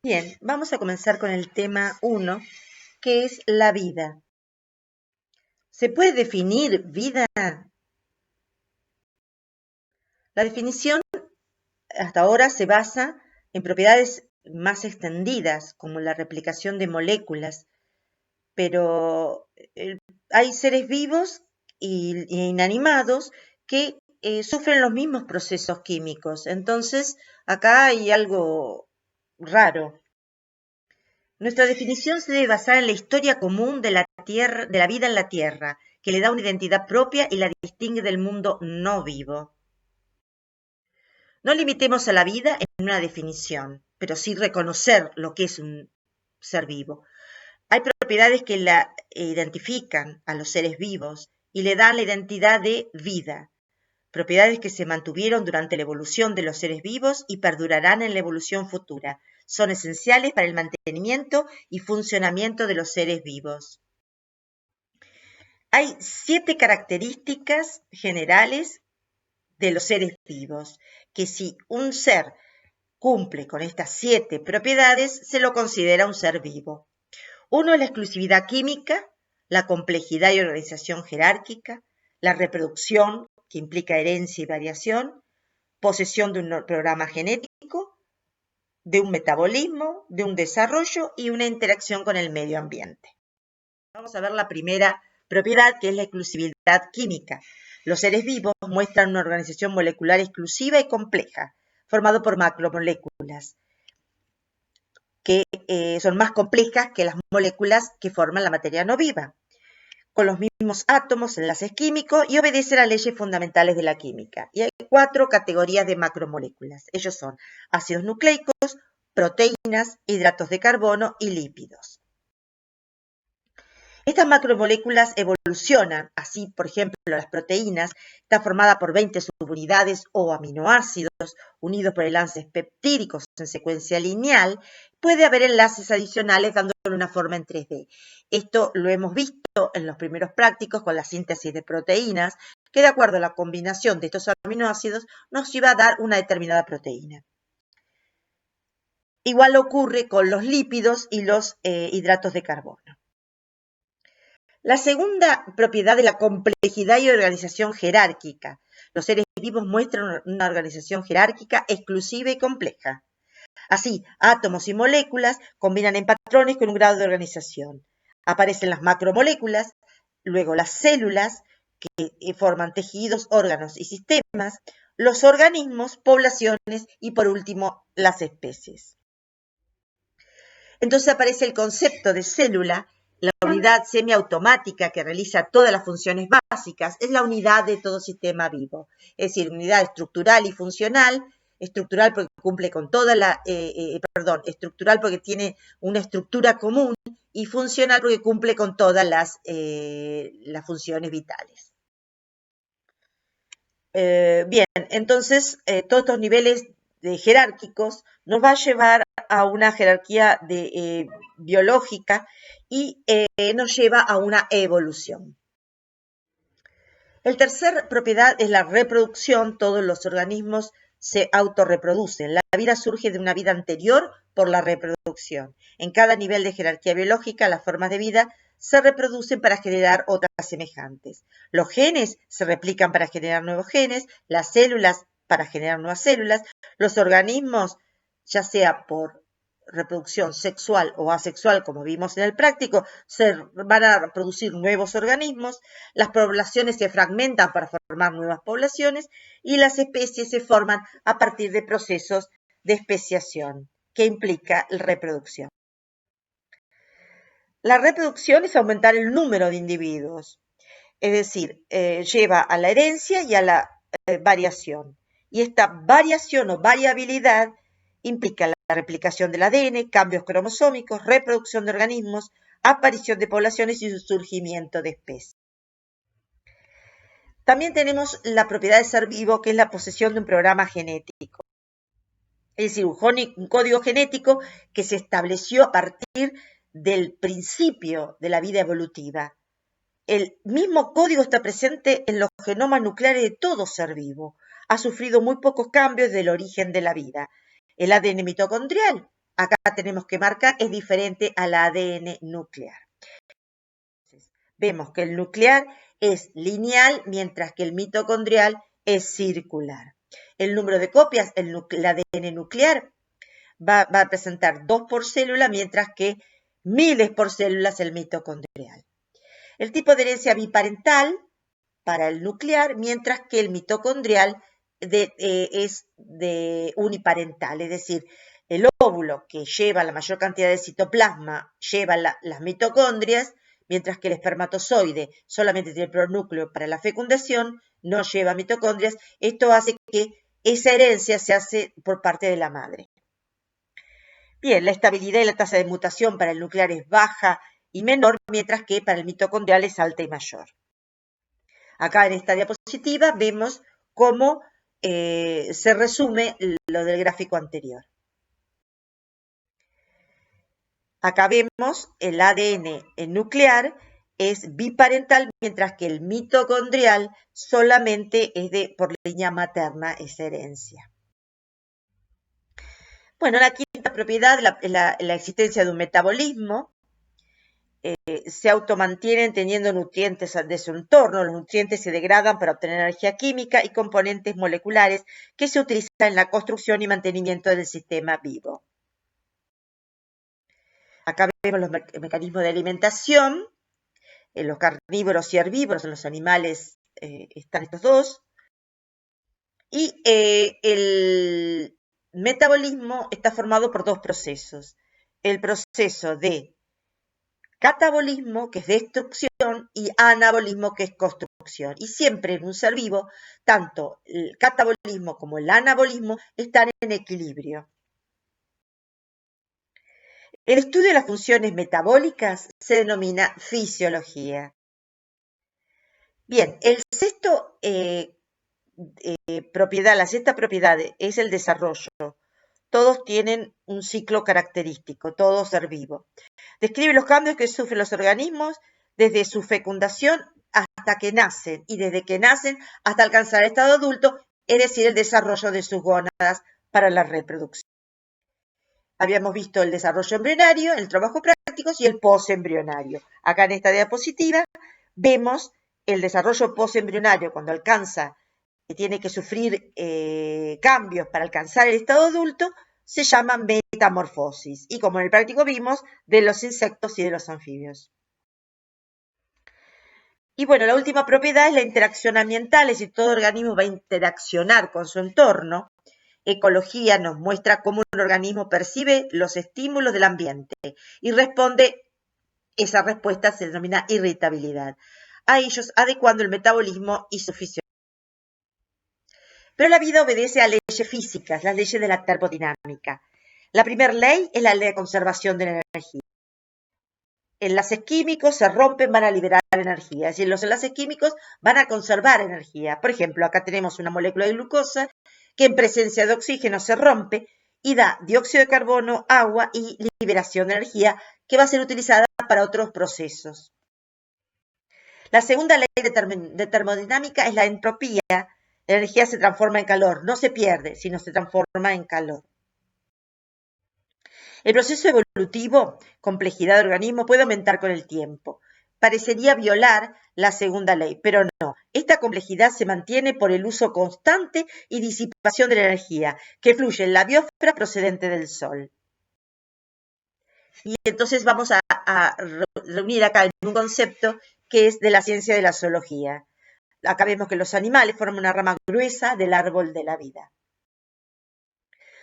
Bien, vamos a comenzar con el tema 1, que es la vida. ¿Se puede definir vida? La definición hasta ahora se basa en propiedades más extendidas, como la replicación de moléculas, pero hay seres vivos e inanimados que sufren los mismos procesos químicos. Entonces, acá hay algo raro. Nuestra definición se debe basar en la historia común de la vida en la Tierra, que le da una identidad propia y la distingue del mundo no vivo. No limitemos a la vida en una definición, pero sí reconocer lo que es un ser vivo. Hay propiedades que la identifican a los seres vivos y le dan la identidad de vida. Propiedades que se mantuvieron durante la evolución de los seres vivos y perdurarán en la evolución futura. Son esenciales para el mantenimiento y funcionamiento de los seres vivos. Hay 7 características generales de los seres vivos, que si un ser cumple con estas 7 propiedades, se lo considera un ser vivo. 1 es la exclusividad química, la complejidad y organización jerárquica, la reproducción, que implica herencia y variación, posesión de un programa genético, de un metabolismo, de un desarrollo y una interacción con el medio ambiente. Vamos a ver la primera propiedad, que es la exclusividad química. Los seres vivos muestran una organización molecular exclusiva y compleja, formado por macromoléculas, que son más complejas que las moléculas que forman la materia no viva, con los mismos átomos, enlaces químicos y obedecen a leyes fundamentales de la química. Y hay 4 categorías de macromoléculas. Ellos son ácidos nucleicos, proteínas, hidratos de carbono y lípidos. Estas macromoléculas evolucionan, así, por ejemplo, las proteínas están formadas por 20 subunidades o aminoácidos unidos por enlaces peptídicos en secuencia lineal. Puede haber enlaces adicionales dándole una forma en 3D. Esto lo hemos visto en los primeros prácticos con la síntesis de proteínas, que de acuerdo a la combinación de estos aminoácidos nos iba a dar una determinada proteína. Igual ocurre con los lípidos y los hidratos de carbono. La segunda propiedad de la complejidad y organización jerárquica. Los seres vivos muestran una organización jerárquica exclusiva y compleja. Así, átomos y moléculas combinan en patrones con un grado de organización. Aparecen las macromoléculas, luego las células, que forman tejidos, órganos y sistemas, los organismos, poblaciones y, por último, las especies. Entonces aparece el concepto de célula. La unidad semiautomática que realiza todas las funciones básicas es la unidad de todo sistema vivo. Es decir, unidad estructural y funcional. Estructural porque cumple con estructural porque tiene una estructura común y funcional porque cumple con todas las funciones vitales. Bien, entonces todos estos niveles jerárquicos nos va a llevar a una jerarquía biológica y nos lleva a una evolución. La tercera propiedad es la reproducción. Todos los organismos se autorreproducen. La vida surge de una vida anterior por la reproducción. En cada nivel de jerarquía biológica, las formas de vida se reproducen para generar otras semejantes. Los genes se replican para generar nuevos genes, las células para generar nuevas células, los organismos, ya sea por reproducción sexual o asexual, como vimos en el práctico, se van a producir nuevos organismos, las poblaciones se fragmentan para formar nuevas poblaciones y las especies se forman a partir de procesos de especiación, que implica la reproducción. La reproducción es aumentar el número de individuos, es decir, lleva a la herencia y a la variación. Y esta variación o variabilidad implica la replicación del ADN, cambios cromosómicos, reproducción de organismos, aparición de poblaciones y surgimiento de especies. También tenemos la propiedad de ser vivo, que es la posesión de un programa genético. Es decir, un código genético que se estableció a partir del principio de la vida evolutiva. El mismo código está presente en los genomas nucleares de todo ser vivo. Ha sufrido muy pocos cambios desde el origen de la vida. El ADN mitocondrial acá tenemos que marcar, es diferente al ADN nuclear. Entonces, vemos que el nuclear es lineal, mientras que el mitocondrial es circular. El número de copias, el ADN nuclear, va a presentar 2 por célula, mientras que miles por células el mitocondrial. El tipo de herencia biparental para el nuclear, mientras que el mitocondrial es de uniparental, es decir, el óvulo que lleva la mayor cantidad de citoplasma lleva las mitocondrias, mientras que el espermatozoide solamente tiene el pronúcleo para la fecundación, no lleva mitocondrias. Esto hace que esa herencia se hace por parte de la madre. Bien, la estabilidad y la tasa de mutación para el nuclear es baja y menor, mientras que para el mitocondrial es alta y mayor. Acá en esta diapositiva vemos cómo se resume lo del gráfico anterior. Acá vemos el ADN nuclear es biparental, mientras que el mitocondrial solamente es por línea materna esa herencia. Bueno, la quinta propiedad, la existencia de un metabolismo. Se automantienen teniendo nutrientes de su entorno. Los nutrientes se degradan para obtener energía química y componentes moleculares que se utilizan en la construcción y mantenimiento del sistema vivo. Acá vemos los mecanismos de alimentación. En los carnívoros y herbívoros, en los animales están estos dos. Y el metabolismo está formado por dos procesos. El proceso de catabolismo, que es destrucción, y anabolismo, que es construcción. Y siempre en un ser vivo, tanto el catabolismo como el anabolismo están en equilibrio. El estudio de las funciones metabólicas se denomina fisiología. Bien, la sexta propiedad es el desarrollo. Todos tienen un ciclo característico, todo ser vivo. Describe los cambios que sufren los organismos desde su fecundación hasta que nacen, y desde que nacen hasta alcanzar el estado adulto, es decir, el desarrollo de sus gónadas para la reproducción. Habíamos visto el desarrollo embrionario, el trabajo práctico y el posembrionario. Acá en esta diapositiva vemos el desarrollo posembrionario cuando alcanza, que tiene que sufrir cambios para alcanzar el estado adulto, se llama metamorfosis. Y como en el práctico vimos, de los insectos y de los anfibios. Y bueno, la última propiedad es la interacción ambiental, es decir, todo organismo va a interaccionar con su entorno. Ecología nos muestra cómo un organismo percibe los estímulos del ambiente y responde, esa respuesta se denomina irritabilidad, a ellos adecuando el metabolismo y su fisiología. Pero la vida obedece a leyes físicas, las leyes de la termodinámica. La primera ley es la ley de conservación de la energía. Enlaces químicos se rompen, van a liberar energía. Es decir, los enlaces químicos van a conservar energía. Por ejemplo, acá tenemos una molécula de glucosa que en presencia de oxígeno se rompe y da dióxido de carbono, agua y liberación de energía que va a ser utilizada para otros procesos. La segunda ley de termodinámica es la entropía. La energía se transforma en calor, no se pierde, sino se transforma en calor. El proceso evolutivo, complejidad de organismo, puede aumentar con el tiempo. Parecería violar la segunda ley, pero no. Esta complejidad se mantiene por el uso constante y disipación de la energía que fluye en la biosfera procedente del Sol. Y entonces vamos a reunir acá en un concepto que es de la ciencia de la zoología. Acá vemos que los animales forman una rama gruesa del árbol de la vida.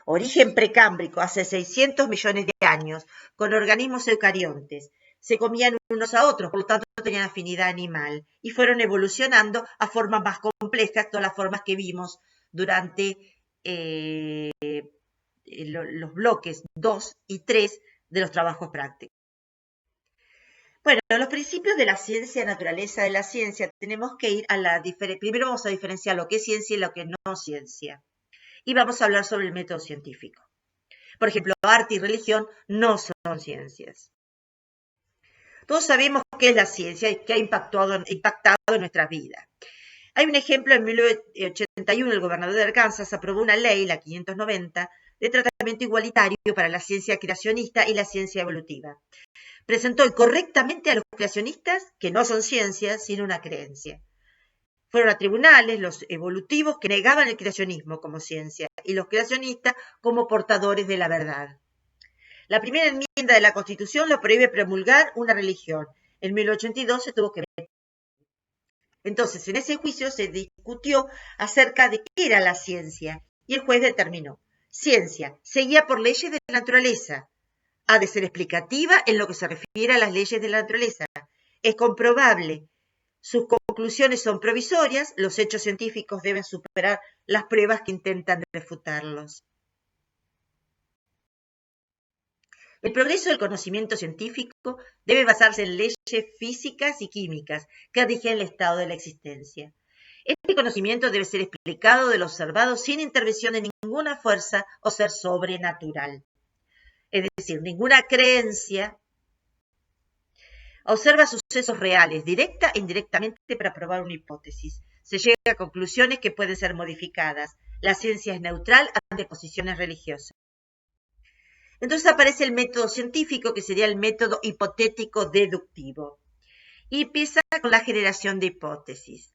Origen precámbrico, hace 600 millones de años, con organismos eucariontes. Se comían unos a otros, por lo tanto no tenían afinidad animal, y fueron evolucionando a formas más complejas, todas las formas que vimos durante los bloques 2 y 3 de los trabajos prácticos. Bueno, los principios de la ciencia, naturaleza de la ciencia, tenemos que ir a la diferencia. Primero vamos a diferenciar lo que es ciencia y lo que no es ciencia. Y vamos a hablar sobre el método científico. Por ejemplo, arte y religión no son ciencias. Todos sabemos qué es la ciencia y qué ha impactado en nuestras vidas. Hay un ejemplo, en 1981 el gobernador de Arkansas aprobó una ley, la 590, de tratamiento tratamiento igualitario para la ciencia creacionista y la ciencia evolutiva. Presentó incorrectamente a los creacionistas que no son ciencias, sino una creencia. Fueron a tribunales los evolutivos que negaban el creacionismo como ciencia y los creacionistas como portadores de la verdad. La primera enmienda de la Constitución lo prohíbe promulgar una religión. En 1882 se tuvo que ver. Entonces, en ese juicio se discutió acerca de qué era la ciencia y el juez determinó: ciencia se guía por leyes de la naturaleza, ha de ser explicativa en lo que se refiere a las leyes de la naturaleza, es comprobable, sus conclusiones son provisorias, los hechos científicos deben superar las pruebas que intentan refutarlos. El progreso del conocimiento científico debe basarse en leyes físicas y químicas que rigen el estado de la existencia. Este conocimiento debe ser explicado de lo observado sin intervención de ninguna fuerza o ser sobrenatural. Es decir, ninguna creencia observa sucesos reales, directa e indirectamente, para probar una hipótesis. Se llega a conclusiones que pueden ser modificadas. La ciencia es neutral ante posiciones religiosas. Entonces aparece el método científico, que sería el método hipotético deductivo. Y empieza con la generación de hipótesis,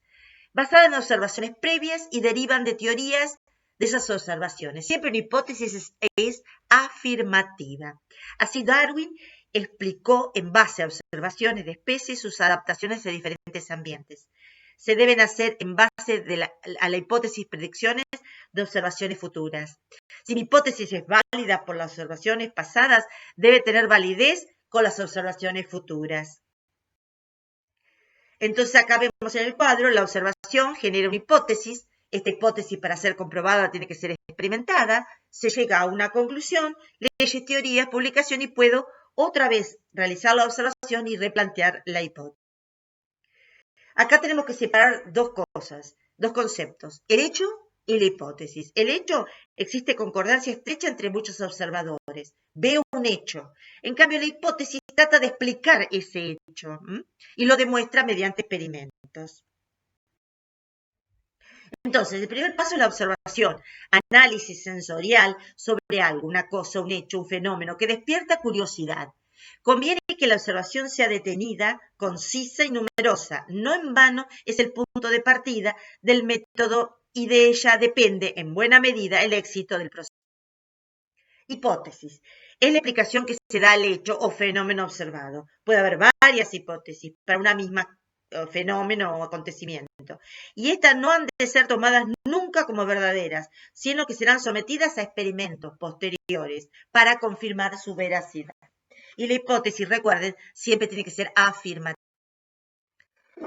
basadas en observaciones previas y derivan de teorías de esas observaciones. Siempre una hipótesis es afirmativa. Así Darwin explicó en base a observaciones de especies sus adaptaciones a diferentes ambientes. Se deben hacer en base a la hipótesis predicciones de observaciones futuras. Si mi hipótesis es válida por las observaciones pasadas, debe tener validez con las observaciones futuras. Entonces acá vemos en el cuadro, la observación genera una hipótesis. Esta hipótesis, para ser comprobada, tiene que ser experimentada. Se llega a una conclusión, leyes, teorías, publicación, y puedo otra vez realizar la observación y replantear la hipótesis. Acá tenemos que separar dos cosas, dos conceptos: el hecho y la hipótesis. El hecho, existe concordancia estrecha entre muchos observadores. Veo un hecho. En cambio, la hipótesis trata de explicar ese hecho y lo demuestra mediante experimentos. Entonces, el primer paso es la observación, análisis sensorial sobre algo, una cosa, un hecho, un fenómeno que despierta curiosidad. Conviene que la observación sea detenida, concisa y numerosa. No en vano es el punto de partida del método y de ella depende en buena medida el éxito del proceso. Hipótesis. Es la explicación que se da al hecho o fenómeno observado. Puede haber varias hipótesis para una misma fenómeno o acontecimiento. Y estas no han de ser tomadas nunca como verdaderas, sino que serán sometidas a experimentos posteriores para confirmar su veracidad. Y la hipótesis, recuerden, siempre tiene que ser afirmativa.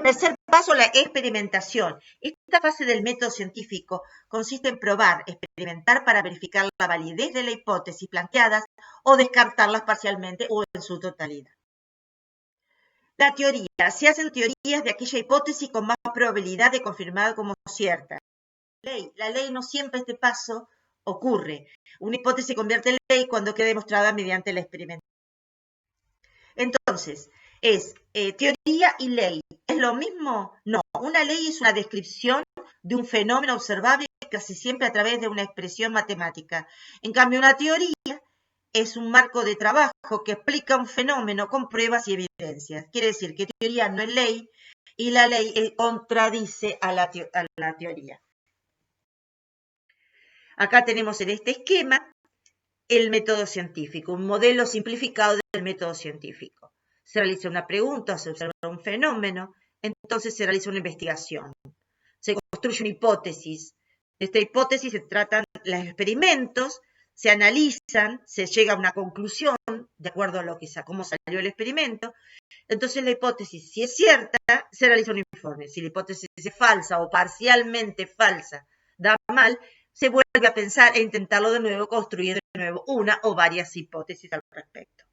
Tercer paso, la experimentación. Esta fase del método científico consiste en probar, experimentar para verificar la validez de la hipótesis planteadas o descartarlas parcialmente o en su totalidad. La teoría. Se hacen teorías de aquella hipótesis con más probabilidad de confirmada como cierta. La ley no siempre este paso ocurre. Una hipótesis se convierte en ley cuando queda demostrada mediante la experimentación. Entonces, es teoría y ley. ¿Es lo mismo? No. Una ley es una descripción de un fenómeno observable casi siempre a través de una expresión matemática. En cambio, una teoría es un marco de trabajo que explica un fenómeno con pruebas y evidencias. Quiere decir que teoría no es ley y la ley contradice a la teoría. Acá tenemos en este esquema el método científico, un modelo simplificado del método científico. Se realiza una pregunta, se observa un fenómeno, entonces se realiza una investigación. Se construye una hipótesis. De esta hipótesis se tratan los experimentos, se analizan, se llega a una conclusión de acuerdo a lo que cómo salió el experimento. Entonces la hipótesis, si es cierta, se realiza un informe. Si la hipótesis es falsa o parcialmente falsa, da mal, se vuelve a pensar e intentarlo de nuevo, construir de nuevo una o varias hipótesis al respecto.